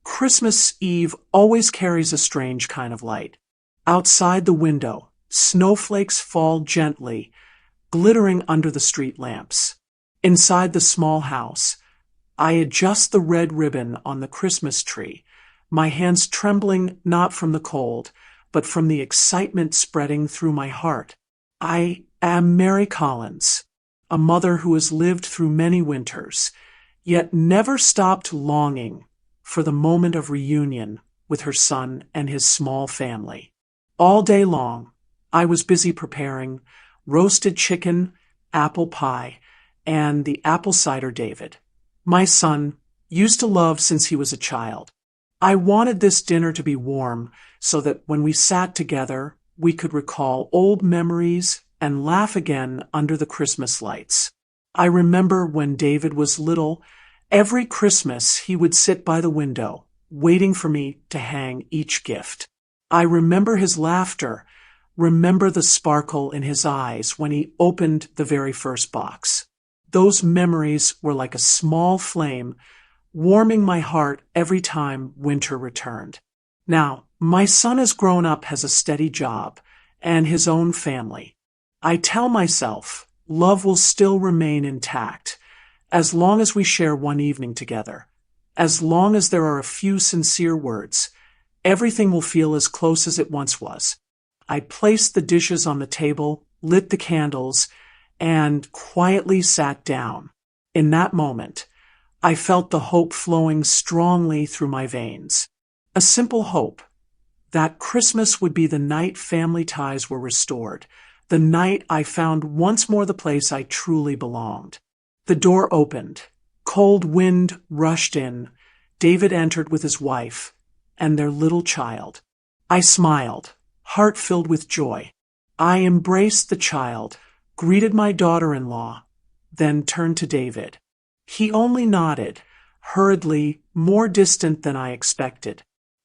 Christmas Eve always carries a strange kind of light. Outside the window, snowflakes fall gently, glittering under the street lamps. Inside the small house, I adjust the red ribbon on the Christmas tree, my hands trembling not from the cold, but from the excitement spreading through my heart. I am Mary Collins, a mother who has lived through many winters, yet never stopped longing for the moment of reunion with her son and his small family. All day long, I was busy preparing roasted chicken, apple pie, and the apple cider David, my son, used to love since he was a child. I wanted this dinner to be warm so that when we sat together, we could recall old memories and laugh again under the Christmas lights. I remember when David was little, every Christmas he would sit by the window, waiting for me to hang each gift. I remember his laughter, remember the sparkle in his eyes when he opened the very first box. Those memories were like a small flame, warming my heart every time winter returned. Now, my son has grown up, has a steady job, and his own family. I tell myself love will still remain intact, as long as we share one evening together. As long as there are a few sincere words, everything will feel as close as it once was. I placed the dishes on the table, lit the candles, and quietly sat down. In that moment, I felt the hope flowing strongly through my veins. A simple hope that Christmas would be the night family ties were restored, the night I found once more the place I truly belonged. The door opened. Cold wind rushed in. David entered with his wife and their little child. I smiled, heart filled with joy. I embraced the child, greeted my daughter-in-law, then turned to David. He only nodded, hurriedly, more distant than I expected.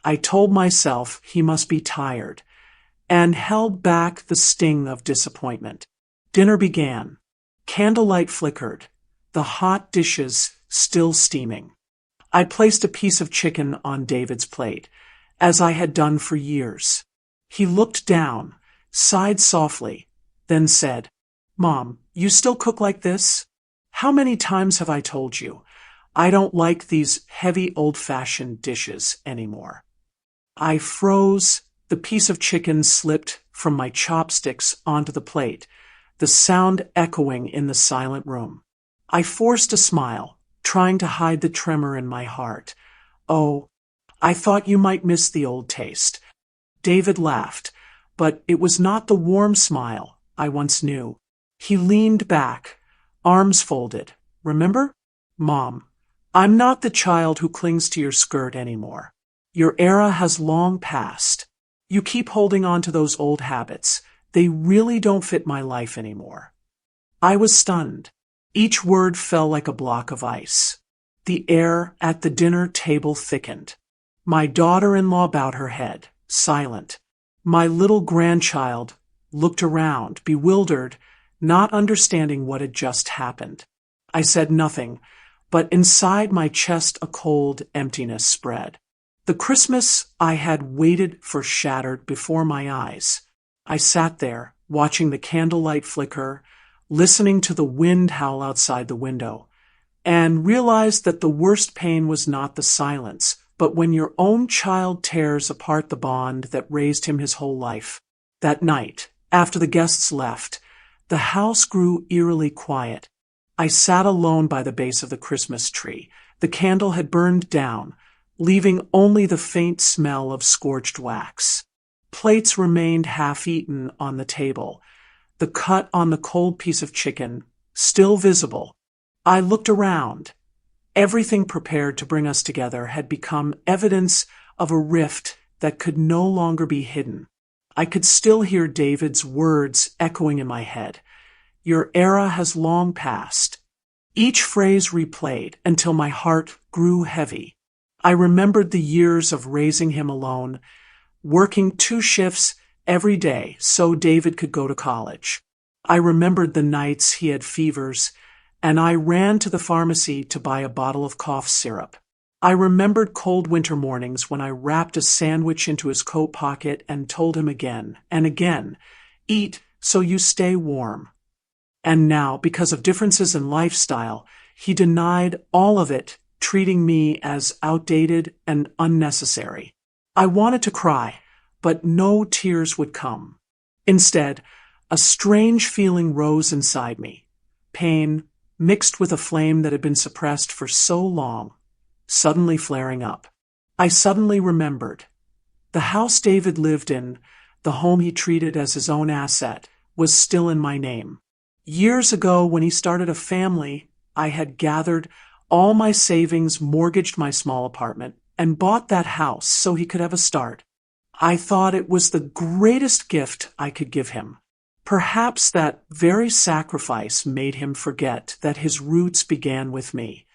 I told myself he must be tired, and held back the sting of disappointment. Dinner began. Candlelight flickered, the hot dishes still steaming. I placed a piece of chicken on David's plate, as I had done for years. He looked down, sighed softly, then said, "Mom, you still cook like this? How many times have I told you? I don't like these heavy old-fashioned dishes anymore." I froze. The piece of chicken slipped from my chopsticks onto the plate, the sound echoing in the silent room. I forced a smile, trying to hide the tremor in my heart. "Oh, I thought you might miss the old taste." David laughed, but it was not the warm smile I once knew. He leaned back, arms folded. "Remember? Mom, I'm not the child who clings to your skirt anymore. Your era has long passed. You keep holding on to those old habits. They really don't fit my life anymore." I was stunned. Each word fell like a block of ice. The air at the dinner table thickened. My daughter-in-law bowed her head, silent. My little grandchild looked around, bewildered, not understanding what had just happened. I said nothing, but inside my chest a cold emptiness spread. The Christmas I had waited for shattered before my eyes. I sat there, watching the candlelight flicker, listening to the wind howl outside the window, and realized that the worst pain was not the silence, but when your own child tears apart the bond that raised him his whole life. That night, after the guests left, the house grew eerily quiet. I sat alone by the base of the Christmas tree. The candle had burned down, leaving only the faint smell of scorched wax. Plates remained half-eaten on the table, the cut on the cold piece of chicken still visible. I looked around. Everything prepared to bring us together had become evidence of a rift that could no longer be hidden. I could still hear David's words echoing in my head. "Your era has long passed." Each phrase replayed until my heart grew heavy. I remembered the years of raising him alone, working 2 shifts every day so David could go to college. I remembered the nights he had fevers, and I ran to the pharmacy to buy a bottle of cough syrup. I remembered cold winter mornings when I wrapped a sandwich into his coat pocket and told him again and again, "Eat so you stay warm." And now, because of differences in lifestyle, he denied all of it, treating me as outdated and unnecessary. I wanted to cry, but no tears would come. Instead, a strange feeling rose inside me. Pain, mixed with a flame that had been suppressed for so long, suddenly flaring up. I suddenly remembered. The house David lived in, the home he treated as his own asset, was still in my name. Years ago, when he started a family, I had gathered all my savings, mortgaged my small apartment, and bought that house so he could have a start. I thought it was the greatest gift I could give him. Perhaps that very sacrifice made him forget that his roots began with me.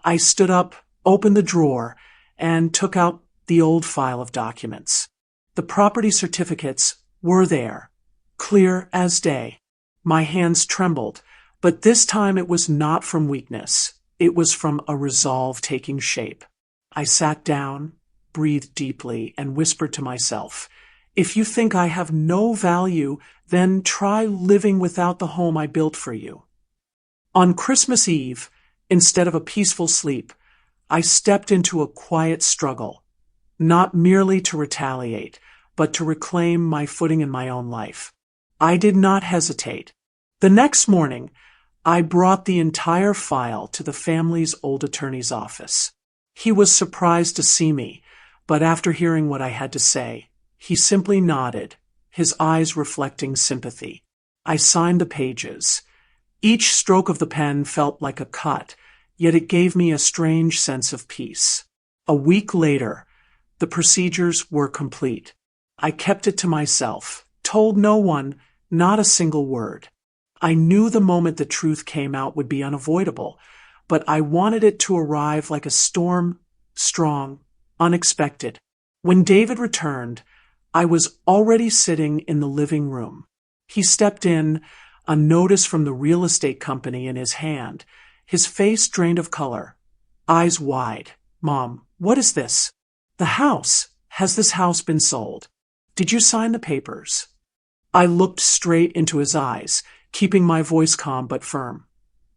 I stood up, opened the drawer, and took out the old file of documents. The property certificates were there, clear as day. My hands trembled, but this time it was not from weakness. It was from a resolve taking shape. I sat down, breathed deeply, and whispered to myself, "If you think I have no value, then try living without the home I built for you." On Christmas Eve, instead of a peaceful sleep, I stepped into a quiet struggle, not merely to retaliate, but to reclaim my footing in my own life. I did not hesitate. The next morning, I brought the entire file to the family's old attorney's office. He was surprised to see me, but after hearing what I had to say, he simply nodded, his eyes reflecting sympathy. I signed the pages. Each stroke of the pen felt like a cut, yet it gave me a strange sense of peace. A week later, the procedures were complete. I kept it to myself, told no one, not a single word. I knew the moment the truth came out would be unavoidable, but I wanted it to arrive like a storm, strong, unexpected. When David returned, I was already sitting in the living room. He stepped in, a notice from the real estate company in his hand, his face drained of color, eyes wide. "Mom, what is this?" "The house. Has this house been sold?" "Did you sign the papers?" I looked straight into his eyes, keeping my voice calm but firm.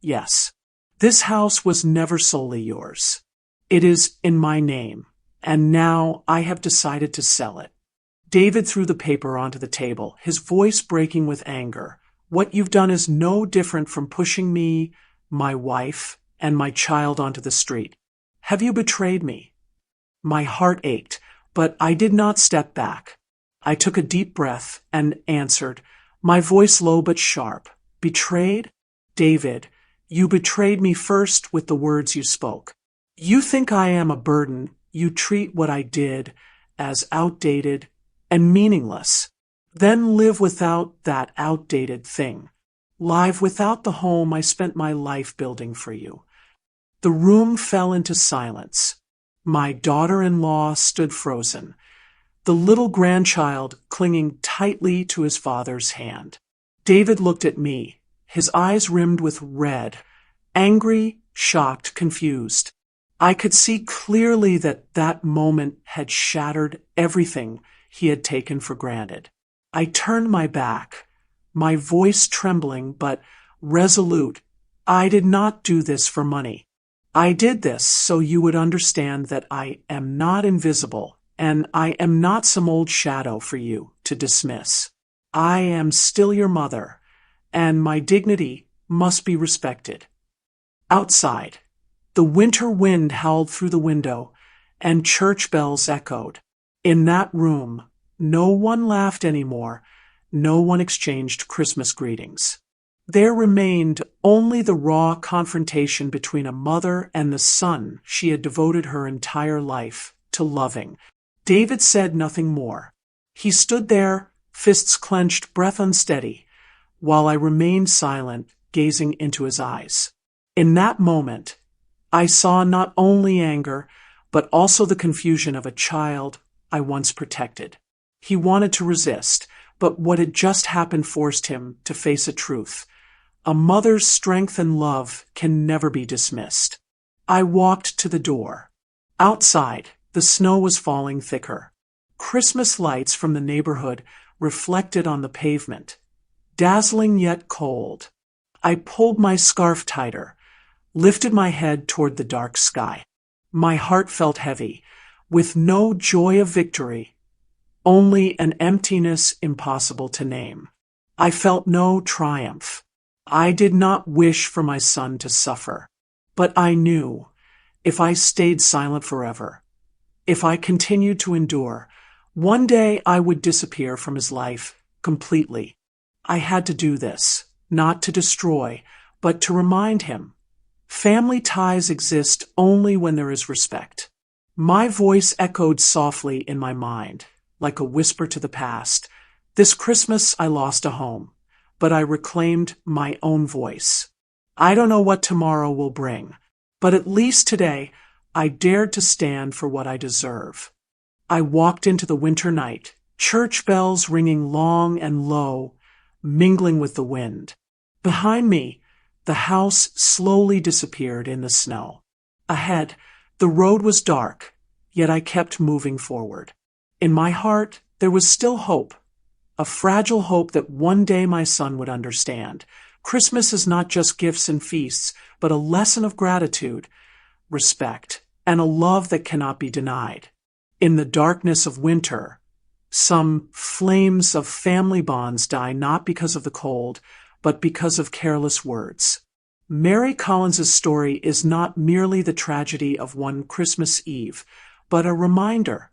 "Yes. This house was never solely yours. It is in my name, and now I have decided to sell it." David threw the paper onto the table, his voice breaking with anger. "What you've done is no different from pushing me, my wife, and my child onto the street. Have you betrayed me?" My heart ached, but I did not step back. I took a deep breath and answered, my voice low but sharp. "Betrayed? David, you betrayed me first with the words you spoke. You think I am a burden. You treat what I did as outdated and meaningless. Then live without that outdated thing. Live without the home I spent my life building for you." The room fell into silence. My daughter-in-law stood frozen, the little grandchild clinging tightly to his father's hand. David looked at me, his eyes rimmed with red, angry, shocked, confused. I could see clearly that that moment had shattered everything he had taken for granted. I turned my back, my voice trembling but resolute. "I did not do this for money. I did this so you would understand that I am not invisible, and I am not some old shadow for you to dismiss. I am still your mother, and my dignity must be respected." Outside, the winter wind howled through the window, and church bells echoed. In that room, no one laughed anymore, no one exchanged Christmas greetings. There remained only the raw confrontation between a mother and the son she had devoted her entire life to loving. David said nothing more. He stood there, fists clenched, breath unsteady, while I remained silent, gazing into his eyes. In that moment, I saw not only anger, but also the confusion of a child I once protected. He wanted to resist, but what had just happened forced him to face a truth. A mother's strength and love can never be dismissed. I walked to the door. Outside, the snow was falling thicker. Christmas lights from the neighborhood reflected on the pavement, dazzling yet cold. I pulled my scarf tighter, lifted my head toward the dark sky. My heart felt heavy, with no joy of victory, only an emptiness impossible to name. I felt no triumph. I did not wish for my son to suffer. But I knew, if I stayed silent forever, if I continued to endure, one day I would disappear from his life completely. I had to do this, not to destroy, but to remind him. Family ties exist only when there is respect. My voice echoed softly in my mind, like a whisper to the past. This Christmas I lost a home, but I reclaimed my own voice. I don't know what tomorrow will bring, but at least today I dared to stand for what I deserve. I walked into the winter night, church bells ringing long and low, mingling with the wind. Behind me, the house slowly disappeared in the snow. Ahead, the road was dark, yet I kept moving forward. In my heart, there was still hope, a fragile hope that one day my son would understand. Christmas is not just gifts and feasts, but a lesson of gratitude, respect, and a love that cannot be denied. In the darkness of winter, some flames of family bonds die not because of the cold, but because of careless words. Mary Collins's story is not merely the tragedy of one Christmas Eve, but a reminder.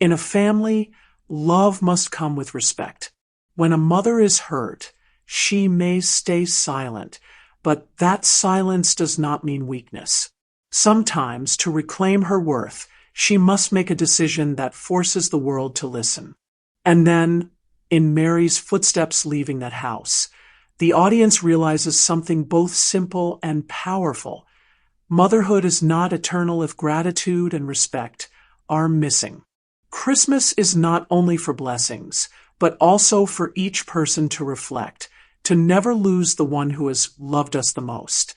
In a family, love must come with respect. When a mother is hurt, she may stay silent, but that silence does not mean weakness. Sometimes, to reclaim her worth, she must make a decision that forces the world to listen. And then, in Mary's footsteps leaving that house, the audience realizes something both simple and powerful. Motherhood is not eternal if gratitude and respect are missing. Christmas is not only for blessings, but also for each person to reflect, to never lose the one who has loved us the most.